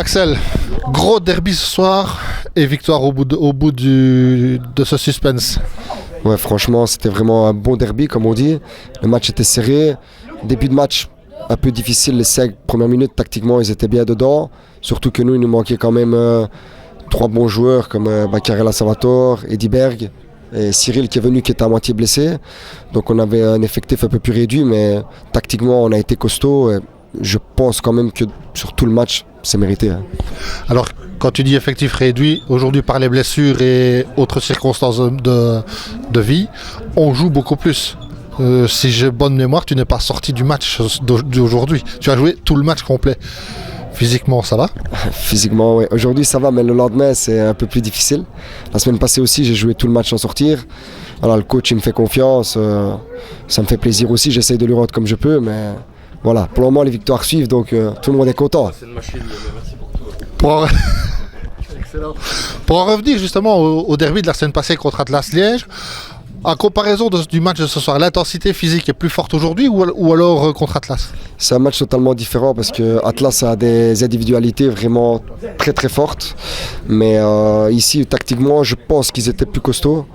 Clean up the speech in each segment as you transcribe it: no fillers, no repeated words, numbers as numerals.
Axel, gros derby ce soir et victoire au bout de ce suspense. Ouais, franchement, c'était vraiment un bon derby, comme on dit. Le match était serré. Début de match un peu difficile. Les 5 premières minutes, tactiquement, ils étaient bien dedans. Surtout que nous, il nous manquait quand même 3 bons joueurs comme Bacarella Salvatore, Eddie Berg et Cyril qui est venu, qui était à moitié blessé. Donc on avait un effectif un peu plus réduit, mais tactiquement, on a été costaud. Et je pense quand même que sur tout le match, c'est mérité. Alors, quand tu dis effectif réduit, aujourd'hui par les blessures et autres circonstances de vie, on joue beaucoup plus. Si j'ai bonne mémoire, tu n'es pas sorti du match d'aujourd'hui. Tu as joué tout le match complet. Physiquement, ça va? Physiquement, oui. Aujourd'hui, ça va, mais le lendemain, c'est un peu plus difficile. La semaine passée aussi, j'ai joué tout le match sans sortir. Alors, le coach, il me fait confiance. Ça me fait plaisir aussi. J'essaye de lui rendre comme je peux, mais voilà. Pour le moment, les victoires suivent, donc tout le monde est content. C'est une machine, merci pour tout. Excellent. Pour en revenir justement au derby de la semaine passée contre Atlas Liège, en comparaison du match de ce soir, l'intensité physique est plus forte aujourd'hui ou alors contre Atlas? C'est un match totalement différent parce que Atlas a des individualités vraiment très très fortes. Mais ici, tactiquement, je pense qu'ils étaient plus costauds.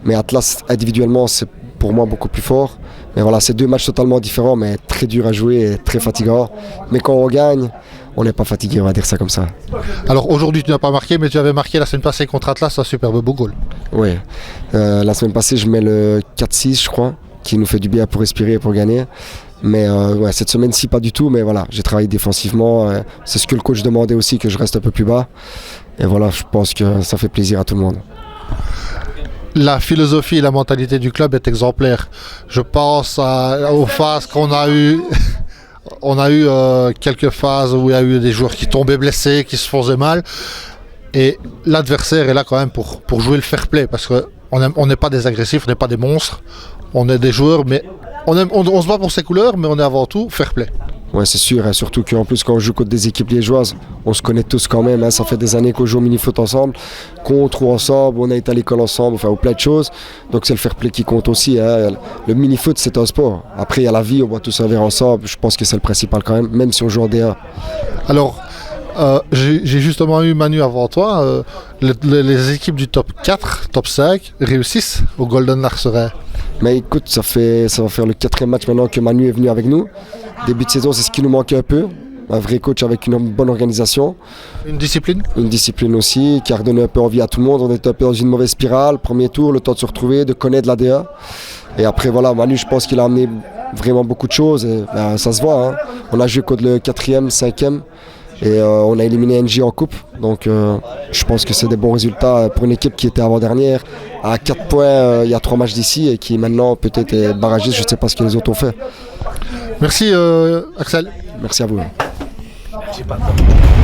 Mais Atlas, individuellement, c'est pour moi beaucoup plus fort. Mais voilà, c'est 2 matchs totalement différents, mais très durs à jouer et très fatigants. Mais quand on gagne, on n'est pas fatigué, on va dire ça comme ça. Alors aujourd'hui, tu n'as pas marqué, mais tu avais marqué la semaine passée contre Atlas un superbe beau goal. Oui, la semaine passée, je mets le 4-6, je crois, qui nous fait du bien pour respirer et pour gagner. Mais ouais, cette semaine-ci, pas du tout. Mais voilà, j'ai travaillé défensivement. C'est ce que le coach demandait aussi, que je reste un peu plus bas. Et voilà, je pense que ça fait plaisir à tout le monde. La philosophie et la mentalité du club est exemplaire. Je pense aux phases qu'on a eues. On a eu quelques phases où il y a eu des joueurs qui tombaient blessés, qui se faisaient mal. Et l'adversaire est là quand même pour jouer le fair play. Parce qu'on n'est pas des agressifs, on n'est pas des monstres. On est des joueurs, mais on se bat pour ses couleurs, mais on est avant tout fair play. Ouais, c'est sûr, hein, surtout qu'en plus quand on joue contre des équipes liégeoises, on se connaît tous quand même, hein, ça fait des années qu'on joue au mini-foot ensemble, contre ou ensemble, on a été à l'école ensemble, enfin plein de choses, donc c'est le fair play qui compte aussi. Hein. Le mini-foot c'est un sport, après il y a la vie, on va tous servir ensemble, je pense que c'est le principal quand même si on joue en D1. Alors, j'ai justement eu Manu avant toi, les équipes du top 4, top 5 réussissent au Golden Larceret. Mais écoute, ça va faire le 4e match maintenant que Manu est venu avec nous. Début de saison, c'est ce qui nous manquait un peu. Un vrai coach avec une bonne organisation. Une discipline? Une discipline aussi, qui a redonné un peu envie à tout le monde. On était un peu dans une mauvaise spirale. Premier tour, le temps de se retrouver, de connaître la D1. Et après, voilà, Manu, je pense qu'il a amené vraiment beaucoup de choses. Et, ça se voit. Hein. On a joué contre le 4e, 5e. Et on a éliminé NJ en coupe. Donc je pense que c'est des bons résultats pour une équipe qui était avant-dernière. À 4 points, il y a 3 matchs d'ici et qui maintenant peut-être est barragiste. Je ne sais pas ce que les autres ont fait. Merci Axel. Merci à vous. J'ai pas de temps.